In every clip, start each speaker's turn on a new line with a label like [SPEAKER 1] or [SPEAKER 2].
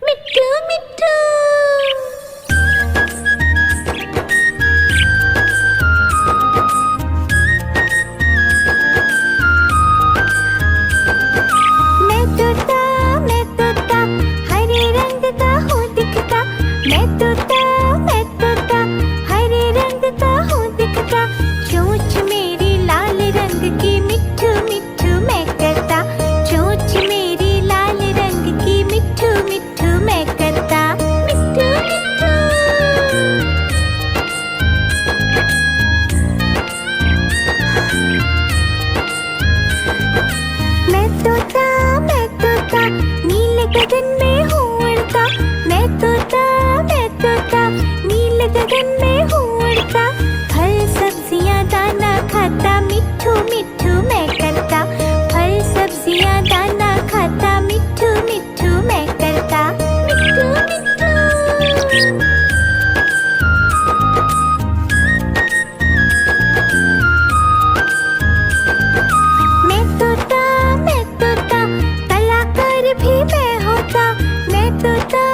[SPEAKER 1] मिट्ठू मिट्ठू। मैं तोता हरे रंग का हूँ दिखता। मैं तोता हरे रंग का हूँ दिखता। चोंच मेरी लाल रंग की मिट्ठू मिट्ठू मैं करता। चोंच मेरी लाल रंग की मिट्ठू मिट्ठू मैं करता। मिट्ठू मिट्ठू। मैं तोता नीले गगन में हूँ उड़ता। मैं तोता नीले गगन में हूँ उड़ता। फल सब्जियाँ दाना खाता मिट्ठू मिट्ठू मैं करता। फल सब्जियाँ दाना खाता मिट्ठू मिट्ठू मैं करता। मिट्ठू मिट्ठू। मैं तोता कलाकार भी मैं होता। मैं तोता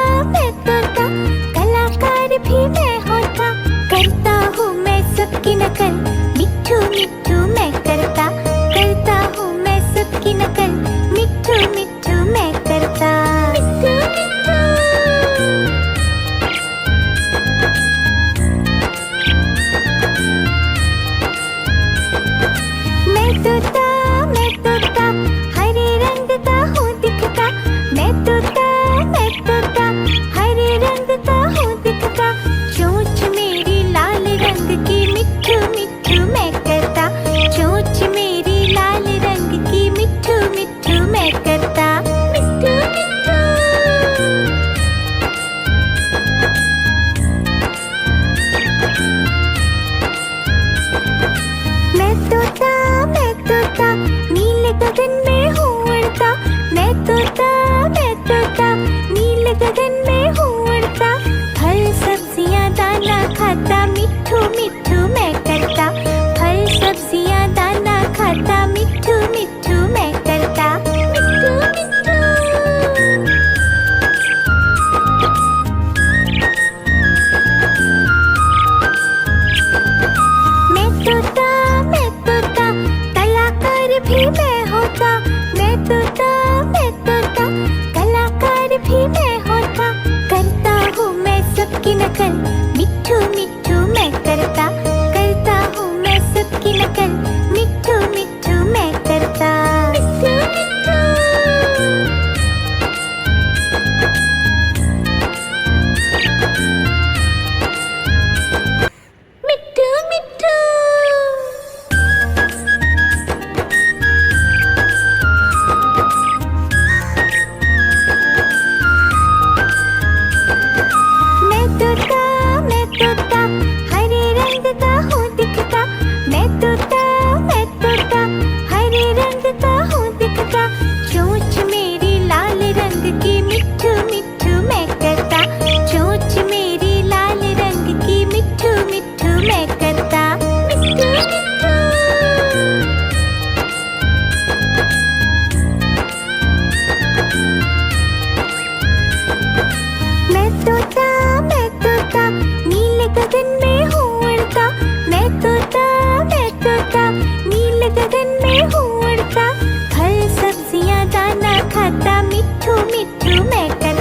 [SPEAKER 1] कलाकार भी मैं होता। करता हूँ मैं सबकी नकल मिट्ठू मिट्ठू मैं करता। करता हूँ मैं सबकी नकल मिट्ठू मिट्ठू मैं करता। मिट्ठू मिट्ठू। मैं तोता हरे रंग का हूँ दिखता। मैं तोता हरे रंग का हूँ दिखता। चोंच मेरी लाल रंग की मिट्ठू मिट्ठू मैं करता। चोंच मेरी लाल रंग की मिट्ठू मिट्ठू मैं करता। मिट्ठू मिट्ठू। मैं तोता नीले गगन में हूँ उड़ता। मैं तोता नीले गगन में हूँ उड़ता। फल सब्जियाँ दाना खाता मिट्ठू मिट्ठू मैं करता। फल सब्जियाँ दाना खाता मिट्ठू मिट्ठू मैं करता। मिट्ठू मिट्ठू। मैं तोता कलाकार भी मैं होता। मैं तोता कलाकार भी मैं होता। करता हूँ मैं सबकी नकल मिट्ठू मिट्ठू मैं करता। करता हूँ मैं सबकी नकल मिट्ठू मिट्ठू मैं करता। मिट्ठू मिट्ठू। मिट्ठू मिट्ठू। मैं तोता हरे रंग का हूँ दिखता। मैं तोता हरे रंग का हूँ दिखता। चोंच मेरी लाल रंग की मिट्ठू मिट्ठू मैं करता। चोंच मेरी लाल रंग की मिट्ठू मिट्ठू मैं करता। मिट्ठू मिट्ठू। मैं तोता नीले गगन में हूँ उड़ता। मैं तोता नीले गगन में हूँ उड़ता। फल सब्जियाँ दाना खाता मिट्ठू मिट्ठू मैं करता।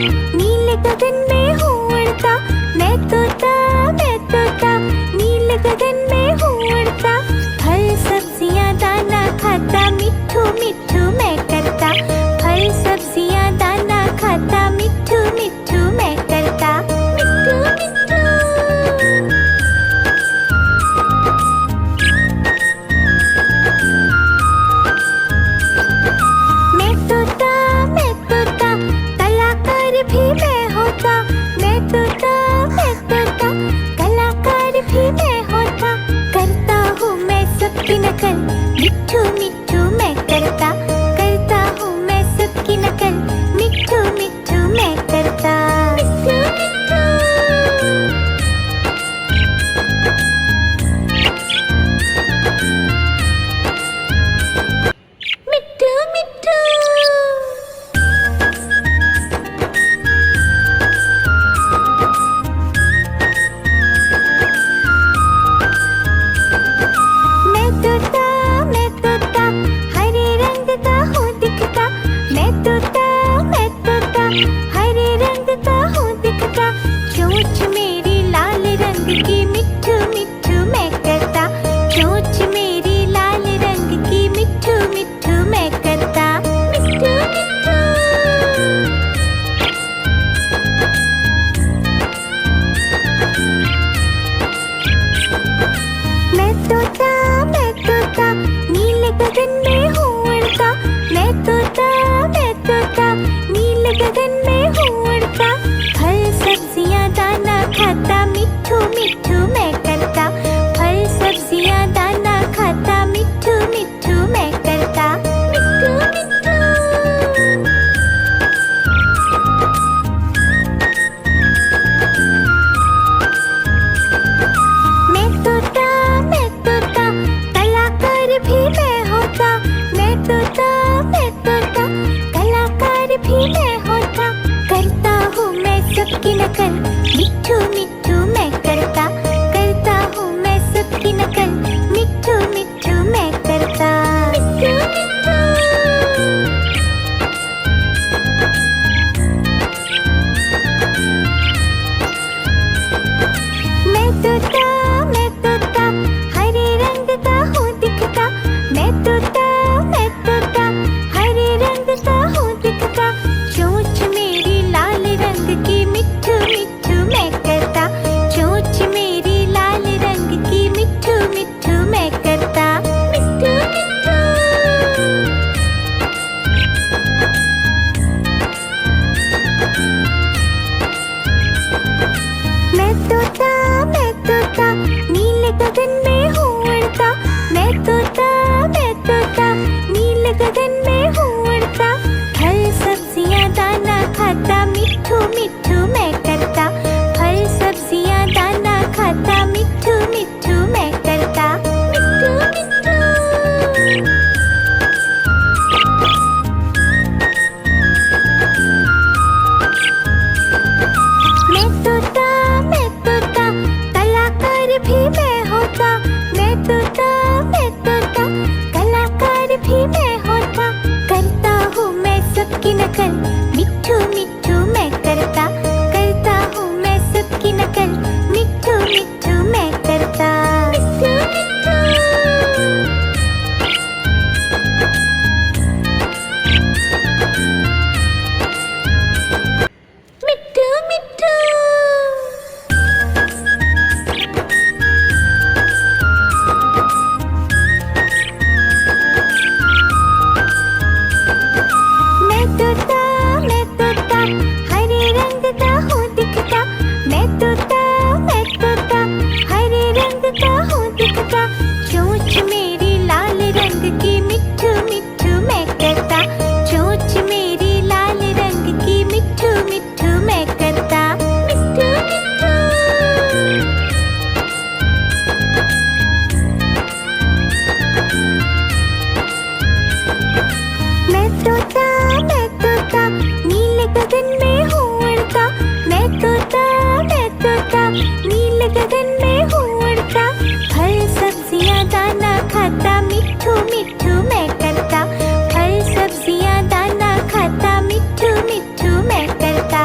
[SPEAKER 1] नीले गगन में हूँ उड़ता, मैं तोता नीले गगन में हूँ उड़ता। फल सब्जियाँ दाना खाता, मिट्ठू मिट्ठू मैं करता। फल सब्जियाँ दाना खाता, मिट्ठू मिट्ठू मैं करता। मिट्ठू मिट्ठू। मैं तोता कलाकार भी मैं होता। मैं तोता कलाकार भी मैं होता। करता हूँ मैं सबकी नकल, मिट्ठू मिट्ठू मैं करता। करता हूँ मैं सबकी नकल, मिट्ठू मिट्ठू मैं करता। मिट्ठू मिट्ठू। मिट्ठू मिट्ठू। मैं तोता हरे रंग का हूँ दिखता। मैं तोता हरे रंग का हूँ दिखता। चोंच मेरी लाल रंग की, मिट्ठू मिट्ठू मैं करता। चोंच मेरी लाल रंग की, मिट्ठू मिट्ठू मैं करता। मिट्ठू मिट्ठू। मैं तोता नीले गगन में हूँ उड़ता। मैं तोता नीले गगन में हूँ उड़ता। फल सब्जियाँ दाना खाता, मिट्ठू मिट्ठू मैं करता। फल सब्जियाँ दाना खाता, मिट्ठू मिट्ठू मैं करता। मिट्ठू मिट्ठू। मैं तोता कलाकार भी मैं होता। मैं तोता कलाकार भी मैं होता। करता हूँ मैं सबकी नकल, मिट्ठू मिट्ठू मैं करता। करता हूँ मैं सबकी नकल, मिट्ठू मिट्ठू मैं करता। मिट्ठू मिट्ठू। मैं तोता हरे रंग का हूँ दिखता। मैं तोता हरे रंग का हूँ दिखता। चोंच मेरी लाल रंग की, मिट्ठू मिट्ठू मैं करता। चोंच मेरी लाल रंग की, मिट्ठू मिट्ठू मैं करता। मिट्ठू मिट्ठू। मैं तोता नीले गगन में हूँ उड़ता। मैं तोता नीले गगन में हूँ उड़ता। फल सब्जियाँ दाना खाता, मिट्ठू मिट्ठू मैं करता। फल सब्जियाँ दाना खाता, मिट्ठू मिट्ठू मैं करता। मिट्ठू मिट्ठू। मैं तोता कलाकार भी मैं होता। मैं तोता कलाकार भी मैं होता। करता हूँ मैं सबकी नकल, मिट्ठू मिट्ठू मैं करता। करता हूँ मैं सबकी नकल, मिट्ठू मिट्ठू मैं करता। मिट्ठू मिट्ठू। मिट्ठू मिट्ठू। मैं तोता हरे रंग का हूँ दिखता। मैं तोता हरे रंग का हूँ दिखता। चोंच मेरी लाल रंग की, मिट्ठू मिट्ठू मैं करता। चोंच मेरी लाल रंग की, मिट्ठू मिट्ठू मैं करता। मिट्ठू मिट्ठू। मैं तोता नीले गगन में हूँ उड़ता। मैं तोता नीले गगन में हूँ उड़ता। फल सब्जियाँ दाना खाता, मिट्ठू मिट्ठू मैं करता। फल सब्जियाँ दाना खाता, मिट्ठू मिट्ठू मैं करता।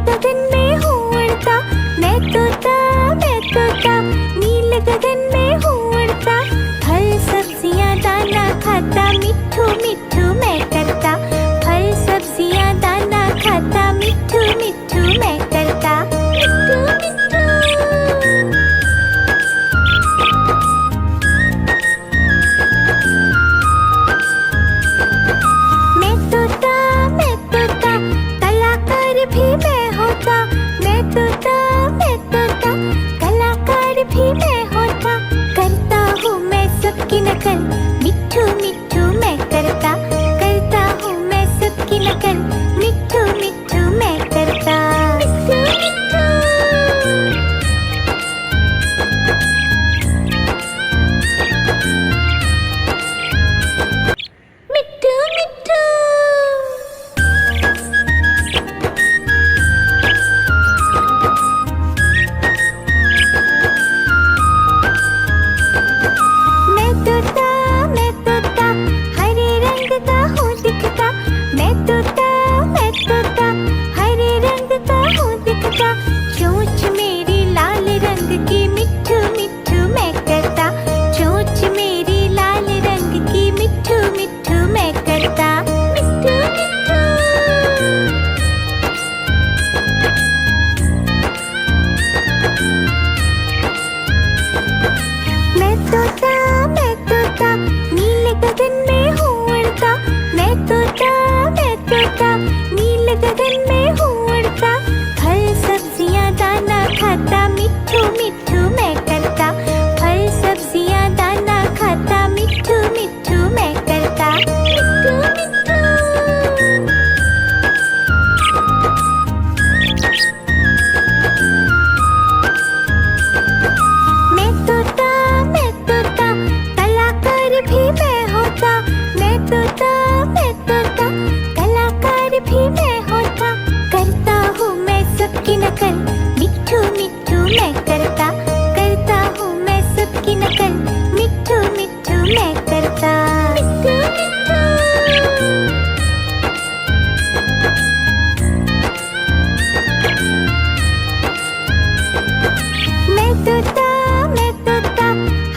[SPEAKER 1] गगन में हूँ उड़ता, मैं तोता नीले गगन में हूँ उड़ता। फल सब्जियाँ दाना खाता, मिट्ठू मिट्ठू मैं करता। फल सब्जियाँ दाना खाता, मिट्ठू मिट्ठू मैं करता। मिट्ठू मिट्ठू। मैं तोता कलाकार भी मैं होता। मैं तोता कलाकार भी मैं होता। करता हूँ मैं सबकी नकल, मिट्ठू मिट्ठू मैं करता। करता हूँ मैं सबकी नकल, मिट्ठू मिट्ठू मैं करता। मिट्ठू मिट्ठू। मिट्ठू मिट्ठू। मैं तोता हरे रंग का हूँ दिखता। मैं तोता हरे रंग का हूँ दिखता। चोंच मेरी लाल रंग की, मिट्ठू मिट्ठू मैं करता। चोंच मेरी लाल रंग की, मिट्ठू मिट्ठू मैं करता। मिट्ठू मिट्ठू। मैं तोता नीले गगन में हूँ उड़ता। मैं तोता नीले गगन में हूँ उड़ता। फल सब्जियाँ दाना खाता, मिट्ठू मिट्ठू मैं करता। फल सब्जियाँ दाना खाता, मिट्ठू मिट्ठू मैं करता। मिट्ठू मिट्ठू। मैं तोता कलाकार भी मैं होता। मैं तोता कलाकार भी मैं होता। करता हूँ मैं सबकी नकल, मिट्ठू मिट्ठू मैं करता। करता हूँ मैं सबकी नकल, मिट्ठू मिट्ठू मैं करता। मिट्ठू मिट्ठू। मैं तोता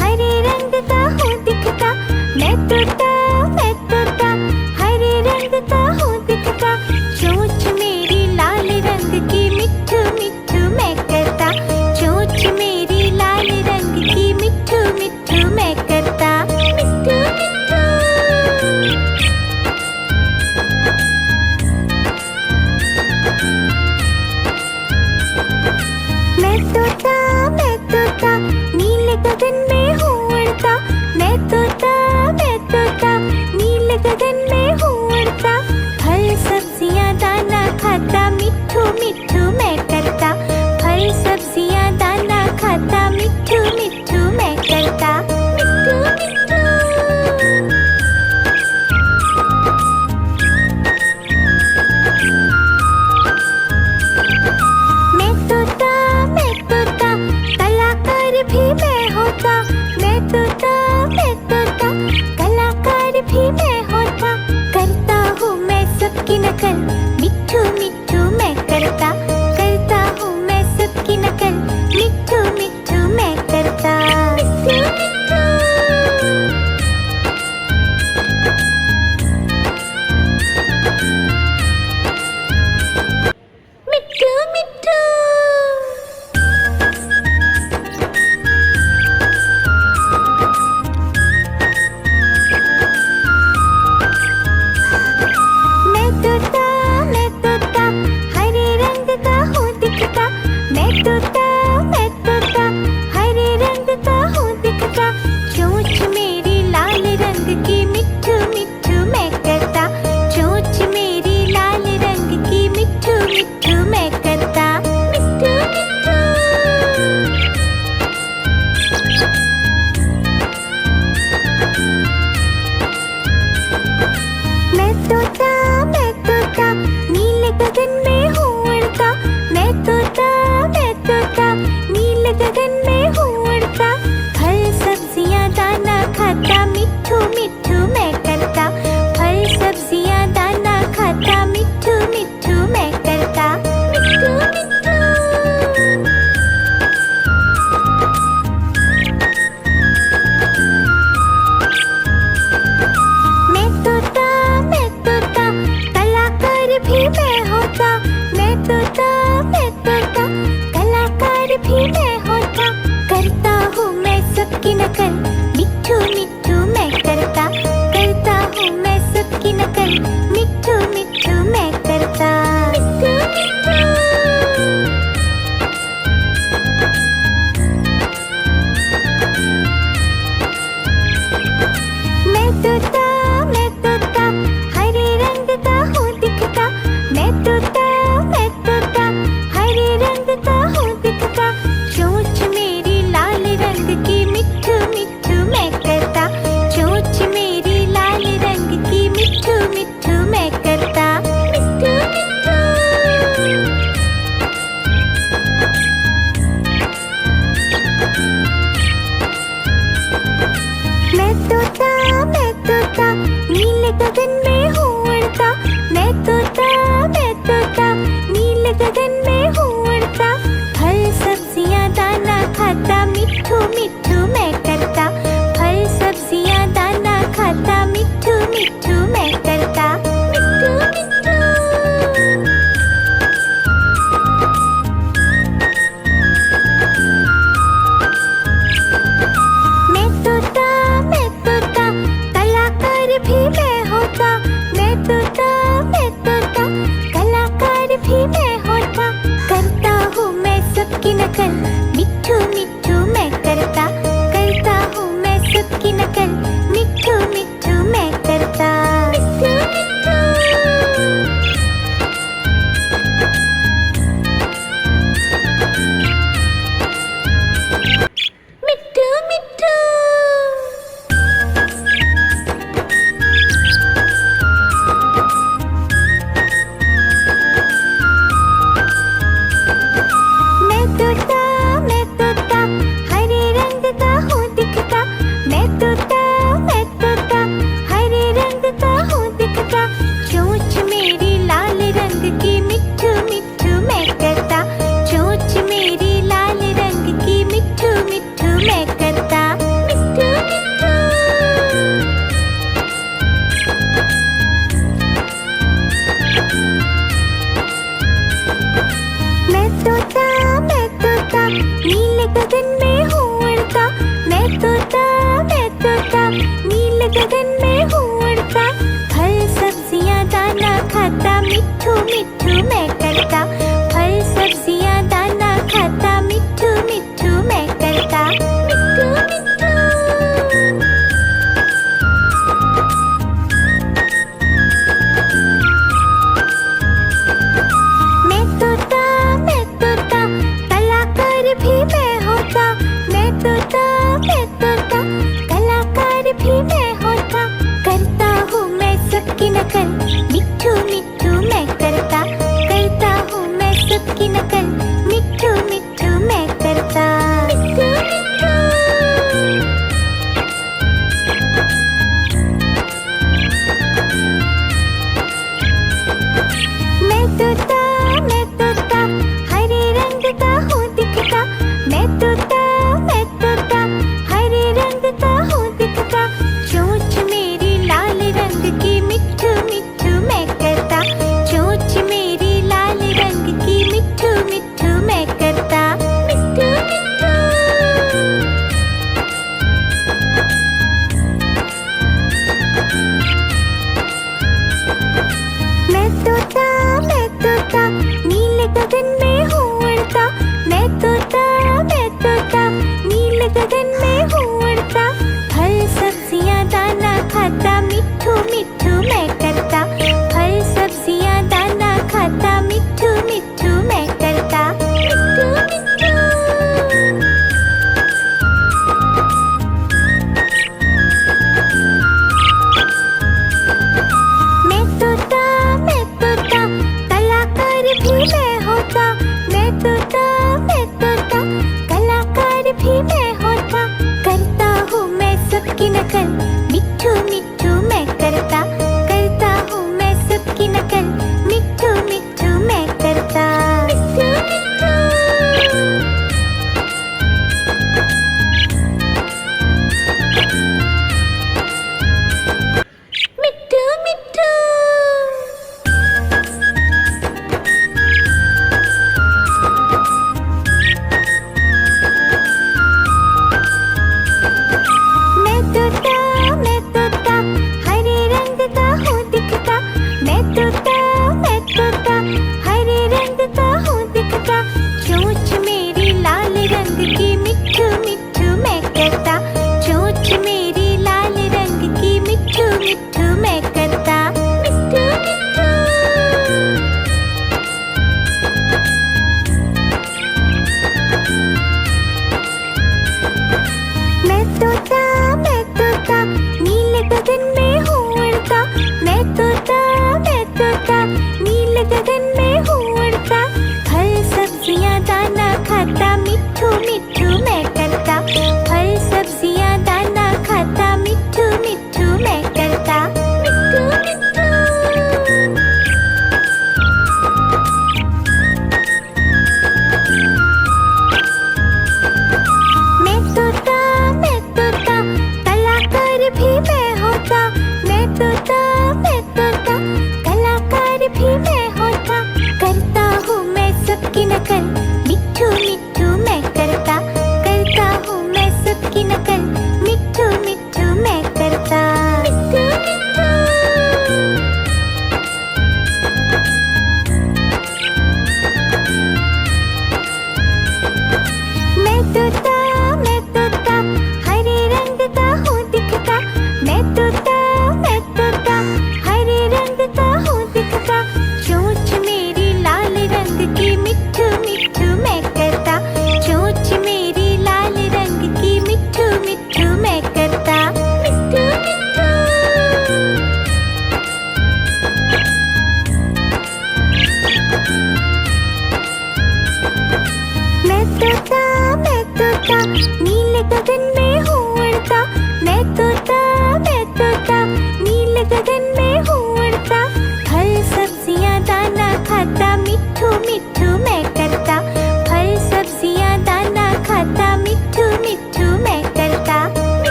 [SPEAKER 1] हरे रंग का हूँ दिखता। मैं तोता हरे रंग का हूँ दिखता। चोंच मेरी लाल रंग की, मिट्ठू मिट्ठू मैं करता। चोंच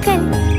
[SPEAKER 1] कल